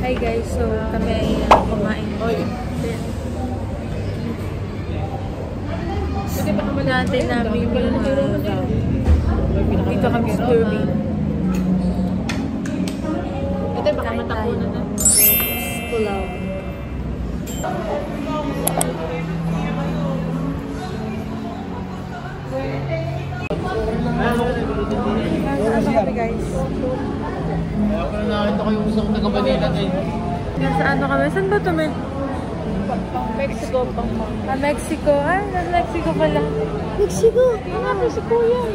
Hi guys, so kami ay kumain. Natin namin yung dito kami sa Derby. Ito baka matapunan na. Pulaw. Saan ba kami guys? Kaya ko na nakita ko yung isang taga-Manila din. Nasa ano kami? Saan ba ito, men? Mexico pa. Mexico? Ay, nasa Mexico pala. Mexico? Mexico yan.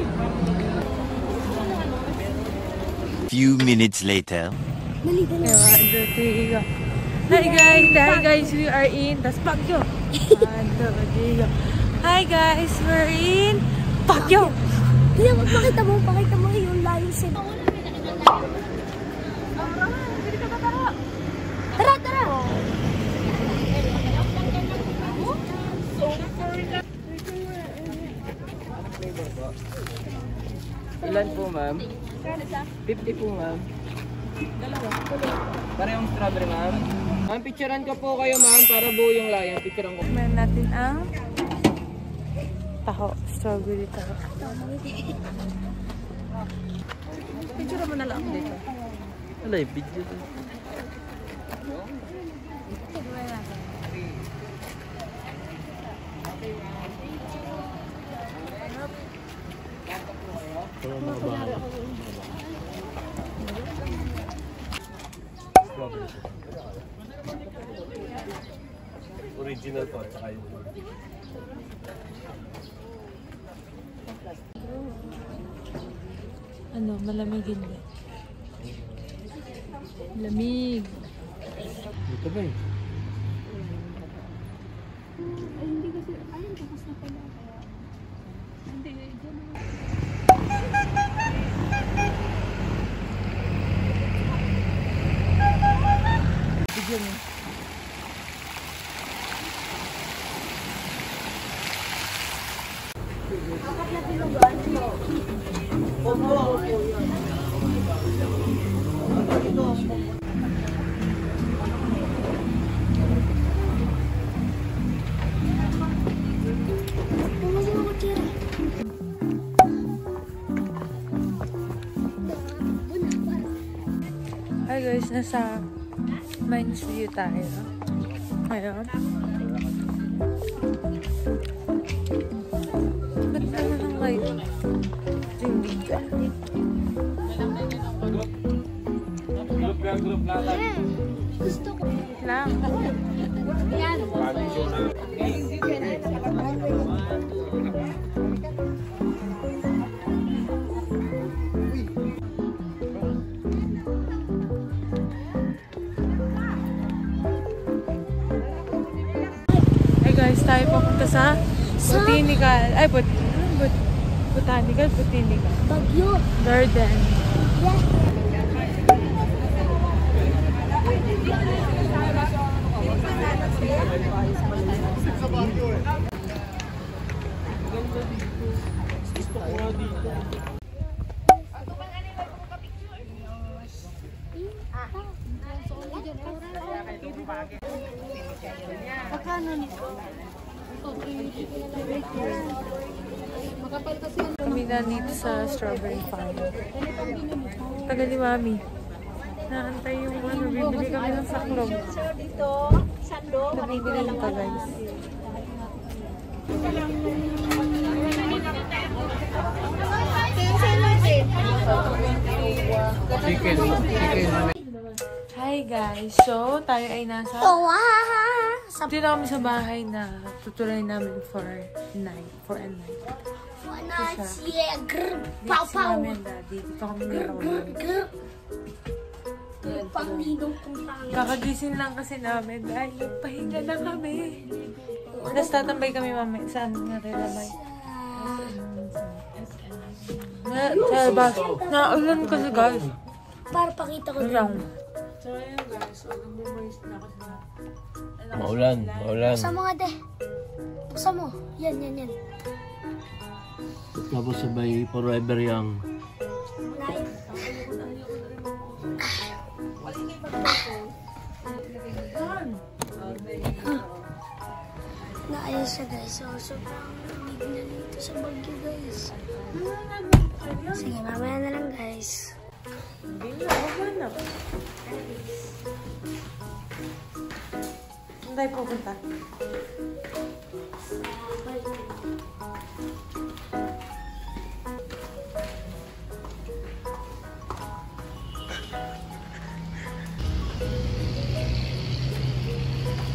Few minutes later. Hi guys, we are in the Baguio. Hi guys, we're in Baguio. Pakita mo yung layo sa Tara! Ilan po, ma'am? 50 po, ma'am. Dalawa. Parehong strawberry, ma'am. Ma'am, picturean ko po kayo, ma'am, para buo yung layan. Picturean ko. Meron natin ang taho, strawberry taho. Picture mo na lang dito. Wala yung video dito. Original po, tsaka yun. Ano, malamig hindi. Lamig. Dito ba eh? Ay, hindi kasi, ayun, tapos na pala. Hindi, dyan na. Bigyan mo. Akat na tinugan. Hi guys, nasa Mines View tayo. Ayun. Ba't ano lang kayo? Hindi ka. Group natin. Gusto ko. Lang. Yan. Hey guys, tayo papunta sa Botanical. Ay, Botanical. Bagyo. Garden. Yes. Pakano nito? Makapal kasi Kami na dito sa strawberry farm. Tagal ni Mami. Naantay yung ano, bibili kami ng saklog. dito. Sando. Nabibili lang ka guys. Chicken. Hi guys! So, tayo ay nasa... Dito kami sa bahay na tutuloy namin for a night. Next namin daddy. Dito kami meron. Kakagising lang kasi namin dahil nagpahinga na kami. Tapos tatambay kami mami. Saan nga lamay? Sa bus. Naulan kasi guys. Para pakita ko Lang. So, ayun guys. So, nag-moist na ako sa... Maulan. Buksan mo nga, de. Buksan mo. Yan. Tapos sabay forever young. Nice. siya guys. So, sobrang lamig na dito sa Baguio guys. Sige, mamaya na lang guys. Hindi na, okay na. Saan tayo pupunta?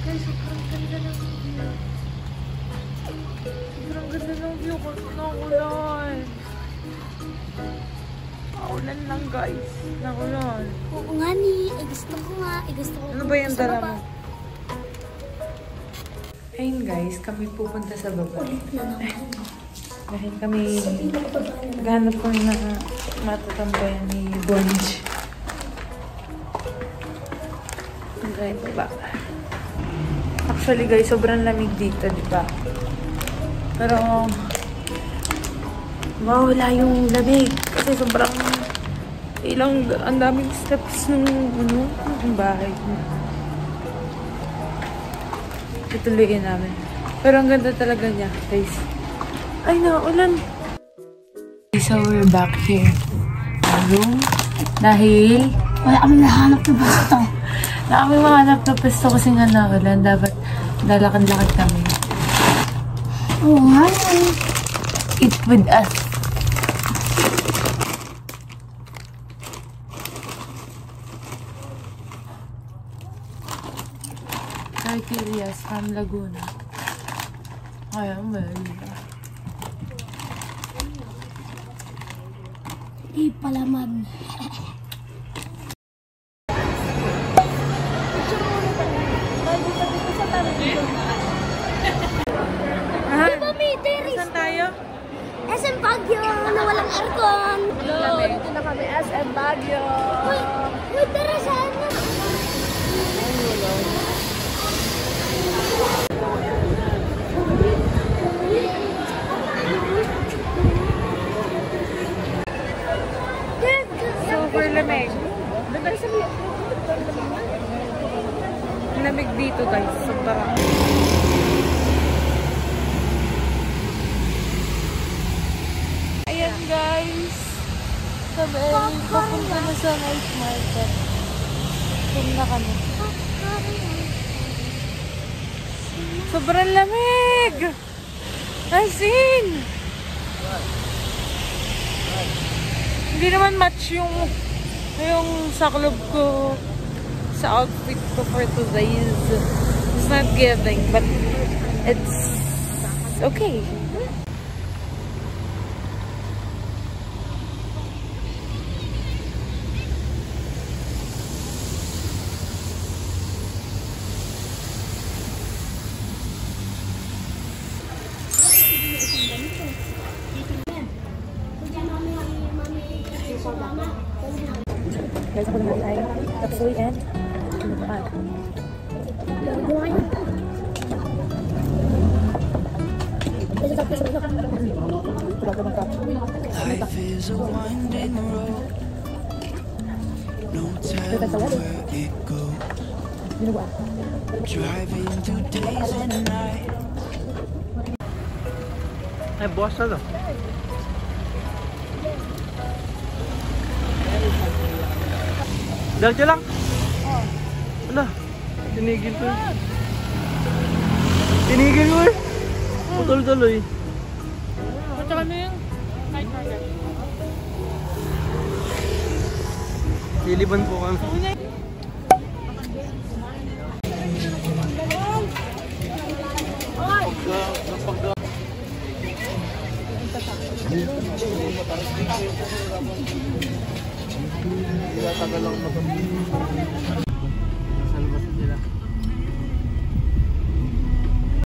Guys, sobrang ganda ng view. Sobrang ganda ng view kasi nakulan. Naulan lang guys. Nakulan. Oo nga ni. Gusto ko nga. Gusto ko. Ano ba yung dala mo? Ayun guys, kami pupunta sa baba. Ulit na naman. Dahil kami naghanap ko na matatambayan ni Bonj. Hanggang baba. Actually guys, sobrang lamig dito, di ba? Pero mawala yung lamig. Kasi sobrang ang daming steps ng bahay. Ituloyin namin. Pero ang ganda talaga niya, guys. Ay, naulan. So, we're back here. Room. Dahil wala kami nahanap na pwesto. Wala kami mahanap na pwesto kasi nga naulan. Dapat lalakad-lakad kami. Oo nga. Eat with us. Criterias from Laguna. Ayan, Maria. Ipalaman. Diba may terrace? Saan tayo? SM Baguio na walang aircon. Hello, dito na kami SM Baguio. Uy, tara sana. Super lamig. Lamig dito guys. Sobrang. Ayan guys. Sabi, papunta na sa night market. Tingnan na kami. Sobrang lamig! As in! Hindi naman match yung saklob ko sa outfit ko for today's. It's not giving, but it's okay. Guys, ako naman ay tapsoy and lumaan. Life is a winding road. No telling where it goes. Driving through days and nights. Ay, bukas na lang. Diretso lang? Oo. Ano? Tinigil ko. Tinigil ko eh. Putol-tuloy. Punta kami yung night market. Liliban po kami.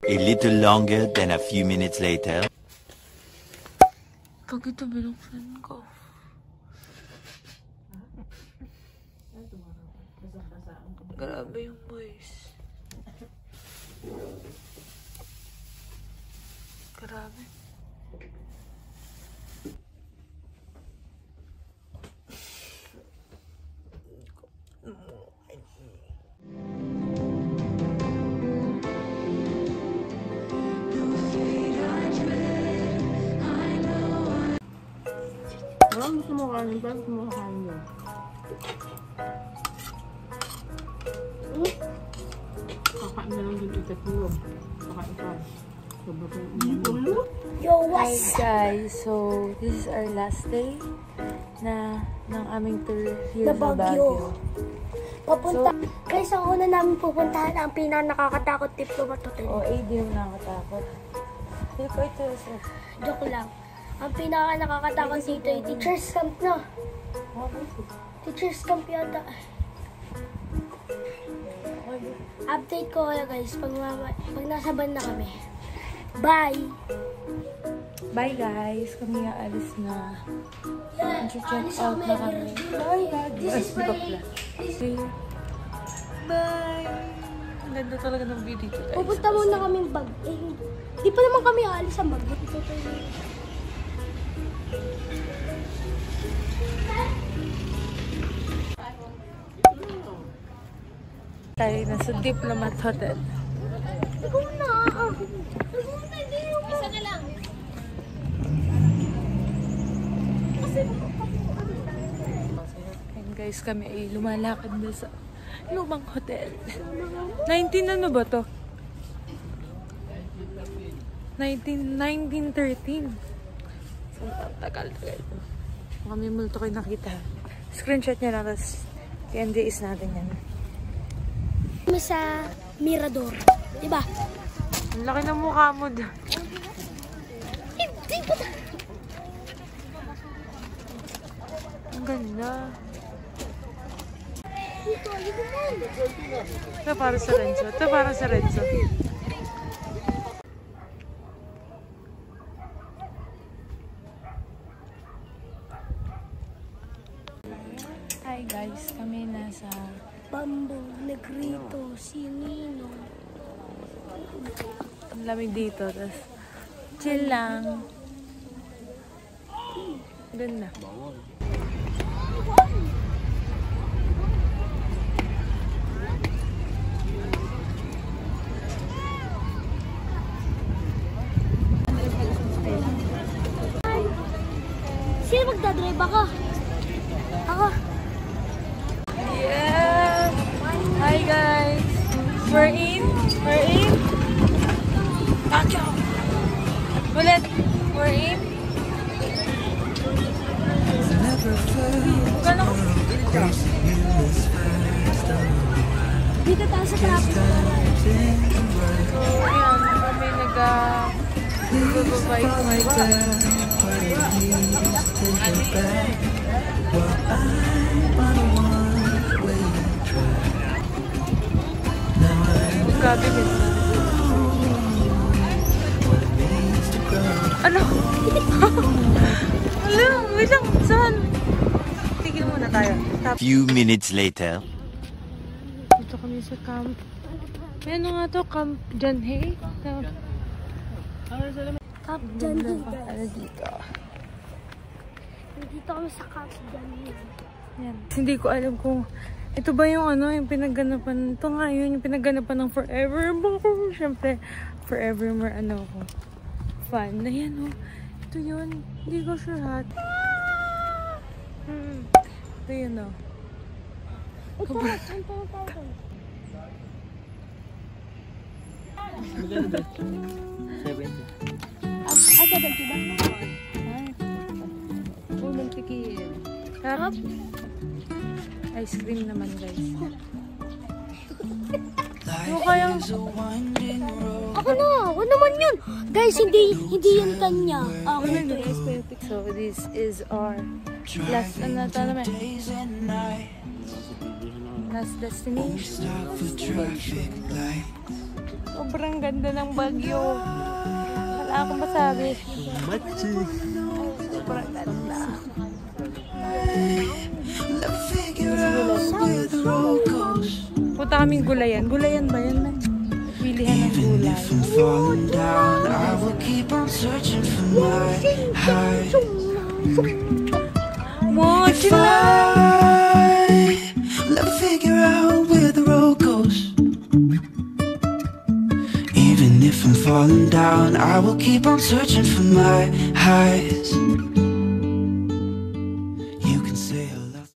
A little longer than a few minutes later. Pag ito binuksan ko. Grabe yung voice. Grabe. kanin pa, kumakain mo. Kakain na lang din ikat mo. Kakain ka. Yo, Hi what's guys, so this is our last day ng aming tour here Na sa Baguio. Baguio. Papunta. Guys, ang una namin pupuntahan ang pinaka-nakakatakot Diplomat Hotel. O, AD yung nakatakot. Feel ko ito, sir. Joke lang. Ang pinaka-nakakatakot dito ay teacher's camp na. Teacher's camp yata. Update ko kayo guys pag nasa van na kami. Bye! Bye guys, kami aalis na. Yeah, Check out na kami. Bye guys. This is my... Okay. Bye! Ang ganda talaga ng view dito guys. Pupunta muna kaming bag. Eh, di pa naman kami aalis ang bag. Tayo na sa Diplomat Hotel. Ikaw na! Isa na lang. And guys, kami ay lumalakad na sa lumang hotel. 19 ano ba to? 1913. So, tagal. Kami multo kayo nakita. Screenshot niya lang, tapos i-NDS natin yan. Kami sa Mirador. Diba? Ang laki ng mukha mo doon. Hindi ko na. Ang ganda. Dito, dito man. Ito para sa Renzo. Ito para sa Renzo. Hi guys, kami nasa Bambo, Negrito, Sinino. ang lamig dito. Tapos chill lang. Ganda. Sino magdadrive ako? Ako. Yeah! Hi guys! We're in! Ulit! We're in! Gano'n? Dito tayo sa traffic. So, ayan. Kami nag-bye to my dad. Cabinet. Ano? Hello, wait lang. Saan? Tigil muna tayo. Few minutes later. Dito kami sa camp. May ano nga to? Camp Janhay? Cap Janhi, guys. Ano dito? Dito kami sa Cap Janhi. Yan. Hindi ko alam kung ito ba yung ano, yung pinaganapan. Ito nga yun, yung pinaganapan ng Forever. Siyempre, Forevermore ano ko. Fan. Ayan o. Ito yun. Hindi ko sure hat. Ito yun o. Ito, ang tayo. Maganda. 70. Ah, 70 ba? Unang tikil. Sarap. Ice cream naman guys. Ano kayang... Ako naman yun. Guys, hindi yan kanya. Ako Ano ito. guys, perfect. So this is our last, ano ito naman? Last destination. Sobrang ganda ng Baguio. Wala akong masabi. Sobrang ganda. Punta kaming gulayan. Gulayan ba yan, man? Pilihan ng gulay. Falling down, I will keep on searching for my heart. Mochi na! Let's figure out where the road goes. Even if I'm falling down, I will keep on searching for my highs.